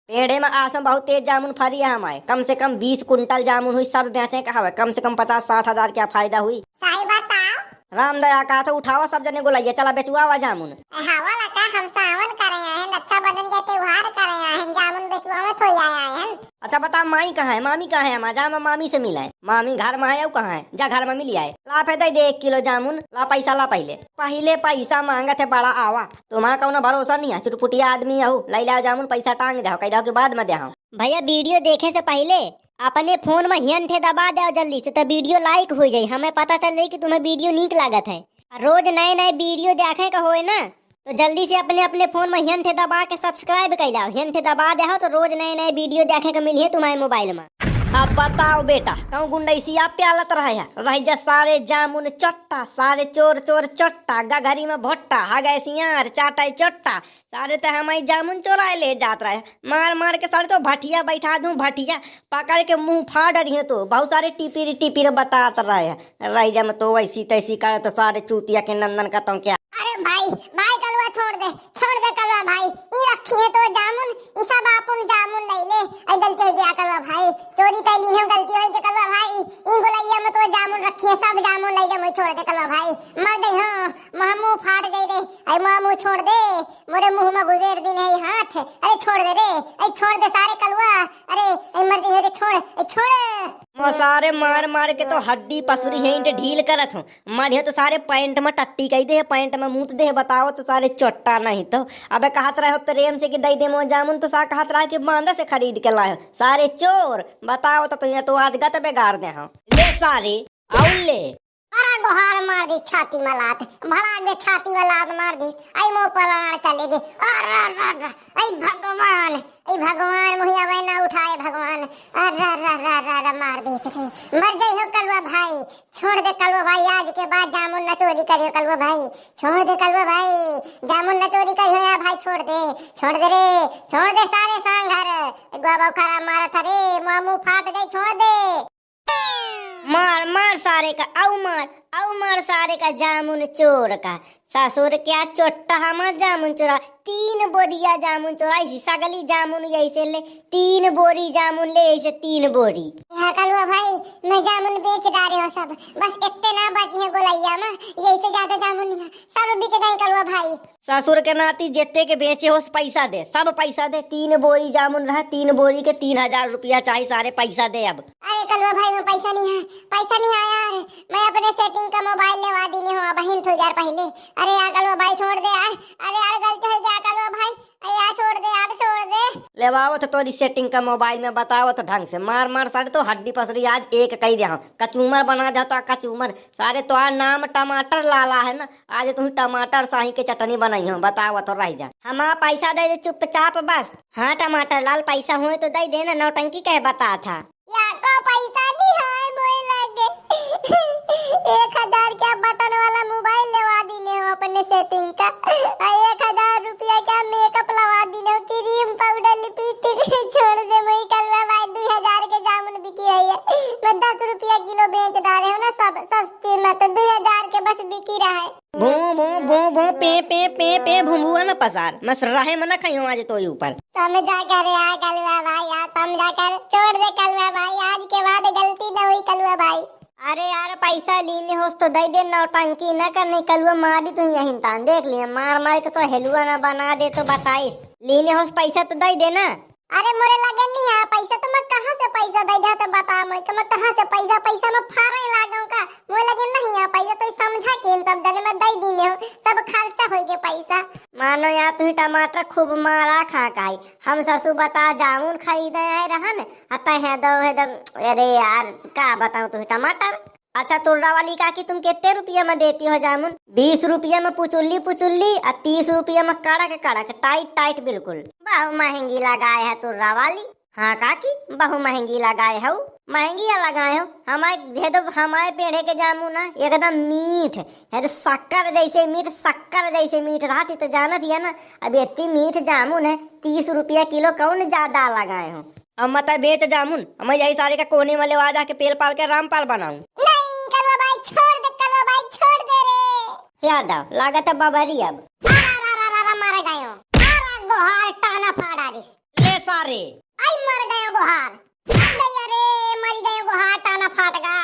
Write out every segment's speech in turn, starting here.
पेड़े में आसम बहुत तेज जामुन फरी है हमारे, कम से कम 20 कुंटल जामुन हुई, सब बेचे कहा, कम से कम 50-60 हजार क्या फायदा हुई। सही बताओ। राम दया कहा था उठावा सब जने गोलाइए, चला बेचुआ हुआ जामुन। हवा लगा हम सावन कर रहे हैं, रक्षाबंधन के त्योहार कर रहे हैं, जामुन बेचुआ में थोड़ी आए हैं। अच्छा बता माई कहाँ है, मामी कहाँ है, जा मैं मामी से मिला है। मामी घर में है, कहाँ है, जा घर में मिली आए। ला दे 1 किलो जामुन, ला पैसा ला पहले पैसा मांगा थे बड़ा आवा, तुम्हारा कौन भरोसा नहीं है, चुटपुटिया आदमी है, लाई ला जामुन पैसा टांग दे, कह दो के बाद में दे। भैया वीडियो देखे से पहले अपने फोन में हियन थे दबा दे जल्दी से, तो वीडियो लाइक हो जाये, हमें पता चल जाये कि तुम्हें वीडियो नीक लागत है। रोज नए नए वीडियो देखे का होए ना, तो जल्दी से अपने अपने फोन में हियन थे दबा के सब्सक्राइब कर जाओ, हियन थे दबा दे तो रोज नए नए वीडियो देखे का मिली है तुम्हारे मोबाइल में। अब बताओ बेटा, कहूँ गुंडैसी आप प्यालत रह जा सारे जामुन चट्टा, सारे चोर चोर चट्टा, गघरी में भट्टा, हगे सियार चाटाई चट्टा, सारे तो हमारी जामुन चोराए ले जात रहे, मार मार के सारे तो भटिया बैठा दूं, भटिया पकड़ के मुंह फाड़ रही है, तो बहुत सारे टिपिर बतात रह जा में तो वैसी तैसी करे तो सारे चूतिया के नंदन का तो क्या। अरे भाई भाई कलवा छोड़ दे कलवा भाई, ये रखी है तो जामुन, ये सब आपन जामुन ले ले, आई गलती हो गया कलवा भाई, चोरी कर ली है गलती हो गई कलवा भाई, इन गोलैया में तो जामुन रखी है, सब जामुन ले जा, मुझे छोड़ दे कलवा भाई, मर गई हां, मुंह फाड़ गई रे, आई मुंह छोड़ दे, मोरे मुंह में गुजर दिन है हाथ, अरे छोड़ दे रे, आई छोड़ दे सारे कलवा, अरे आई मर गई है, छोड़ सारे मार मार के तो हड्डी पसुरी है ढील करत हूँ, मारियो तो सारे पैंट में टट्टी कही दे, पैंट में मुँह दे, बताओ तो सारे चोट्टा नहीं तो। अबे कहत रहे हो प्रेम से कि दई दे मो जामुन, तो सा कहत रहा कि बांधा से खरीद के लाए, सारे चोर, बताओ तो ये तो आज गत बेगार दे हम ले सारे आउ ले। अरे गोहार मार दी छाती में लात, भड़ाक दे छाती में लात मार दी, आई मोह प्राण चले गए, आई भगवान मुहिया वैना उठाए भगवान, अरे मार दी रे, मर गई हो कलवा भाई, छोड़ दे कलवा भाई, आज के बाद जामुन न चोरी करियो कलवा भाई, छोड़ दे कलवा भाई, जामुन न चोरी करियो या भाई, छोड़ दे रे, छोड़ दे सारे सांघर, गोबा खरा मारा था रे, मुंह फाट गई, छोड़ दे। मार मार सारे का, आउ मार सारे का जामुन चोर का, ससुर क्या चोट्टा हमार जामुन चोरा, 3 बोरिया जामुन चोरा, इसी सगली जामुन ऐसे ले 3 बोरी जामुन ले, ऐसे 3 बोरी। हाँ कलवा भाई, मैं जामुन बेच डाले हो सब, बस इतने ना बची है गोलैया में, यही से ज्यादा जामुन नहीं है, सब बिक गए कलवा भाई। ससुर के नाती जेते के बेचे हो पैसा दे, सब पैसा दे, 3 बोरी जामुन रहा, 3 बोरी के 3000 रुपया चाहिए, सारे पैसा दे अब। अरे कलवा भाई में पैसा नहीं आया यार, मैं अपने सेटिंग का मोबाइल लेवा दी हो अब 2000 पहले, अरे यार कलवा भाई छोड़ दे यार, अरे यार गलती हो गया कलवा भाई, यार छोड़ दे यार, छोड़ दे। लेवाओ तो तोरी सेटिंग का मोबाइल में बताओ तो ढंग से, मार मार सारे तो हड्डी पसरी आज एक कही दे, कचूमर बना जा तो कचूमर, सारे तो नाम टमाटर लाला है ना, आज तुम टमाटर शाही के चटनी बनाई हो, बताओ तो रह जा। हमारा पैसा दे दे चुपचाप बस। हाँ टमाटर लाल पैसा हुए तो दे देना, नौटंकी कह बता था। या को पैसा नहीं है मोए लगे 1000 क्या बटन वाला मोबाइल लेवा दीने हो अपने सेटिंग का, 1000 रुपया क्या मेकअप लगा दीने हो, क्रीम पाउडर लिपस्टिक, छोड़ दे मोई कलवा भाई, 2000 के जामुन बिकी रही है, मैं 10 रुपया किलो बेच डाले हो ना, सब सस्ती में तो 2000 के बस बिकी रहा है। भू भू भू भू पे भूमुआ न पसार, मस रहे मन खइयो आज तो ऊपर। समझा कर यार कलवा भाई, यार समझा कर, छोड़ दे कलवा भाई, आज के बाद गलती न हुई कलवा भाई। अरे यार पैसा लीने हो तो दे दे, नौटंकी न करने, कलुआ मारी तुम यही तान देख लिया, मार मार के तो हेलुआ न बना दे, तो बताइस लीने हो पैसा तो दे देना। अरे मोरे लगे नहीं है पैसा, तो मैं कहाँ से पैसा दे दे, तो बता मैं कहाँ से पैसा मैं फारे लागू का, मोरे लगे नहीं है पैसा, तो समझा के इन सब जने मैं दे दीने हो, सब खर्चा हो गए पैसा। मानो यार तुम टमाटर खूब मारा खा खाई, हम ससु बता जामुन खरीदे आए रहन, अतः है दो, अरे यार क्या बताऊं तुम्हें टमाटर। अच्छा तुर्रा वाली काकी तुम कितने रुपया में देती हो जामुन? 20 रुपया में पुचुल्ली और 30 रुपया में कड़क टाइट बिल्कुल। बहु महंगी लगाए है तुर्रा वाली। हाँ काकी बहु महंगी लगाए हो, महंगी लगाए हो। हमारे पेड़े के जामुन है एकदम मीठ है, तो शक्कर जैसे मीठ रहती तो जानत ही है ना। अब इतनी मीठ जामुन है, 30 रुपया किलो, कौन ज्यादा लगाए हो। अब मत बेच जामुन, मैं यही सारे का कोने में लेवा जाके पेल पाल के रामपाल बनाऊं। नहीं कलवा भाई छोड़ दे रे। याद आओ लागत है बबरी अब। मारा गयो, मारा गोहार टाना फाड़ा दिस। ले सारे। आई मर गए गोहार, मर गई, अरे मर गए गोहार, टाना फाट गया।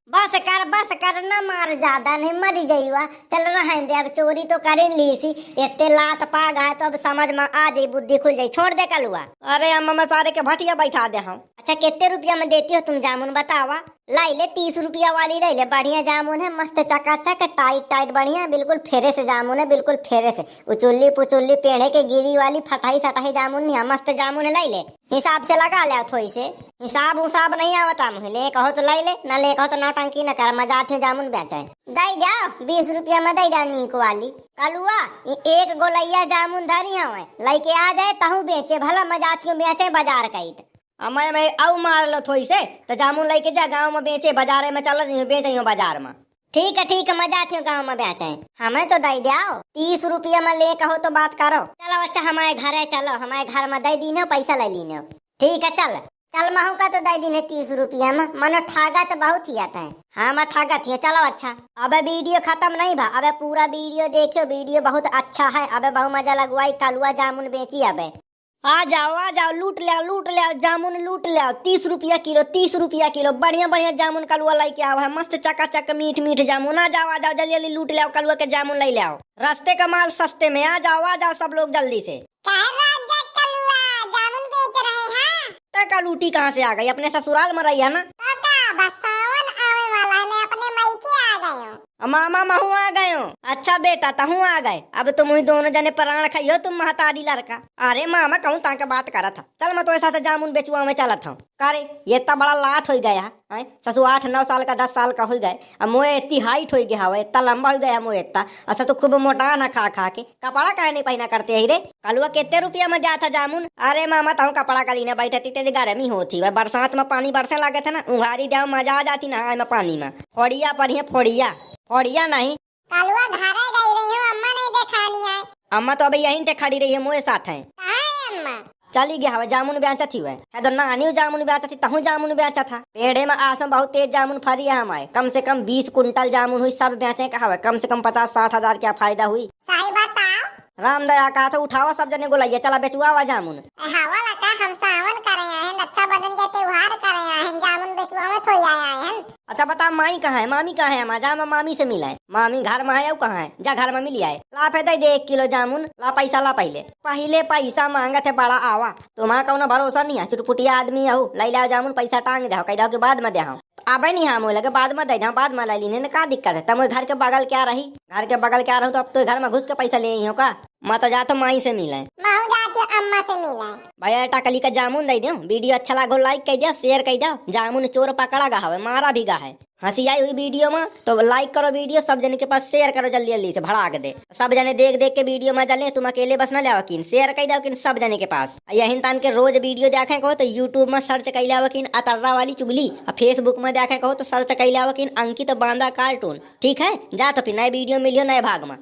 बस कर ना मार, ज्यादा नहीं मरी जाइवा। चल रहने दे, अब चोरी तो कर ली सी, इतने लात पा गए तो अब समझ में आ जाई, बुद्धि खुल जाई। छोड़ दे कलुआ। अरे अम्मा मैं सारे के भटिया बैठा दे हम। अच्छा कितने रुपया में देती हो तुम जामुन बतावा? लाई ले 30 रुपया वाली लाई ले, बढ़िया जामुन है, मस्त चकाचक टाइट टाइट बढ़िया, बिल्कुल फेरे से जामुन है, बिल्कुल फेरे से, उचुल्ली पुचुल्ली पेड़े के गिरी वाली फटाई सटाई जामुन नहीं है, मस्त जामुन है। लाई ले, हिसाब से लगा ले थोड़ी से, हिसाब उसाब नहीं आवता मुझे। ले कहो तो लाई ले, न ले कहो तो नौटंकी न कर, मजा आते जामुन बेचे। दई जाओ 20 रुपया में दई जाओ नीक वाली। कलुआ एक गोलैया जामुन धरी हवे, लाई के आ जाए तहु बेचे, भला मजा आती बेचे बाजार कई। अम्मा मैं आऊ मार लो थोड़ी से तो जामुन लेके जा गाँव में बेचे, बाजार में चल बेचे बाजार में। ठीक है मजा आती गाँव में बेचे। हमें तो दई दियाओ 30 रुपया में ले कहो तो बात करो। चलो अच्छा हमारे घर है, चलो हमारे घर में दई दीनो, पैसा ले लीनो। ठीक है चल चल, महू का तो दई दीने 30 रुपया में, मनो ठागा तो बहुत ही आता है। हाँ मैं ठागा थी। चलो अच्छा, अब वीडियो खत्म नहीं भा, अब पूरा वीडियो देखियो, वीडियो बहुत अच्छा है। अब बहुत मजा लगवाई, कलुआ जामुन बेची। अब आ जाओ, लूट ले जामुन, लूट ले। 30 रुपया किलो, 30 रुपया किलो, बढ़िया बढ़िया जामुन कलुआ लाई के आओ है, मस्त चकाचक मीठ मीठ जामुन। आ जाओ जल्दी जल्दी लूट ले आओ, कलुआ के जामुन लाई ले आओ, रास्ते का माल सस्ते में। आ जाओ सब लोग जल्दी से। जामुन बेच रहे हैं। टका लूटी कहाँ से आ गई? अपने ससुराल में रही है ना। बस सावन आवे वाला है, मैं अपने मायके आ गई हूँ। मामा महू आ गए हो? अच्छा बेटा तहू आ गए, अब तुम ही दोनों जने प्राण खाइयो, तुम महतारी लड़का। अरे मामा कहूँ ताके बात करा था, चल मैं तो साथ जामुन बेचुआ में चला था। करे ये इतना बड़ा लाट हो गया है, ससु 8-9 साल का 10 साल का हो गए, अब मोए इतनी हाइट हो गया है, इतना लंबा हो गया मोए इतना। अच्छा तो खूब मोटा ना खा खा के कपड़ा काहे नहीं पहना करते है रे? कलुआ कितने रुपया में जाता जामुन? अरे मामा तहू कपड़ा का लीना बैठती तेज गर्मी होती है, बरसात में पानी बरसे लगे थे ना, उघारी जाओ मजा आ जाती ना में पानी में। फोड़िया पढ़िया, फोड़िया नहीं, कलुआ घरे गई रही हूँ, अम्मा नहीं देखानी है। अम्मा तो अभी यहीं पे खड़ी रही है, मोए साथ है। कहाँ है अम्मा? चली गया हवे, जामुन बेचा थी वह है तो नानी जामुन बेचा थी, तहु जामुन बेचा था। पेड़े में आसम बहुत तेज जामुन फरी है हमारे, कम से कम 20 कुंटल जामुन हुई, सब बेचे कहा, कम से कम 50-60 हजार क्या फायदा हुई। सही बताओ। राम दया कहा था उठावा सब जने गोलाइए, चला बेचुआ हुआ जामुन। हवा लगा हम सावन कर आए हैं, रक्षाबंधन के त्योहार कर आए हैं, जामुन बेचुआ में थोड़ी आए हैं। अच्छा बता माई कहाँ है, मामी कहाँ है? हमारा जा मैं मामी से मिला है, मामी घर में है, कहाँ है? जा घर में मिली आए। ला फे दे 1 किलो जामुन, ला पैसा ला। पहले पैसा मांगा थे बड़ा आवा, तुम्हारा कौन भरोसा नहीं है, चुटपुटिया आदमी आहू, लाई लाओ जामुन, पैसा टांग दे, कह दो के बाद में दे। अबे नहीं हाँ लगे बाद में दे, बाद में लाई लीने का दिक्कत है? तब घर के बगल क्या रही, घर के बगल क्या रहूँ तो अब तो घर में घुस के पैसा ले हो का? मैं तो जाता माई से मिला है, अम्मा से मिला है। भैया टकली का जामुन दे दो, वीडियो अच्छा लगा लाइक कर दिया, शेयर कर दिया। जामुन चोर पकड़ा गा है, मारा भी गा है। हंसी आई हुई वीडियो में तो लाइक करो वीडियो, सब जने के पास शेयर करो जल्दी जल्दी से, भड़ा के दे। सब जने देख देख के वीडियो में चले, तुम अकेले बस न ले किन, शेयर कर दो किन सब जने के पास। यही तान के रोज वीडियो देखे कहो तो यूट्यूब में सर्च कर लिया किन अतर्रा वाली चुगली, और फेसबुक में देखे कहो तो सर्च कर लिया किन अंकित बांदा कार्टून। ठीक है, जा तो फिर नए वीडियो मिलियो नए भाग में।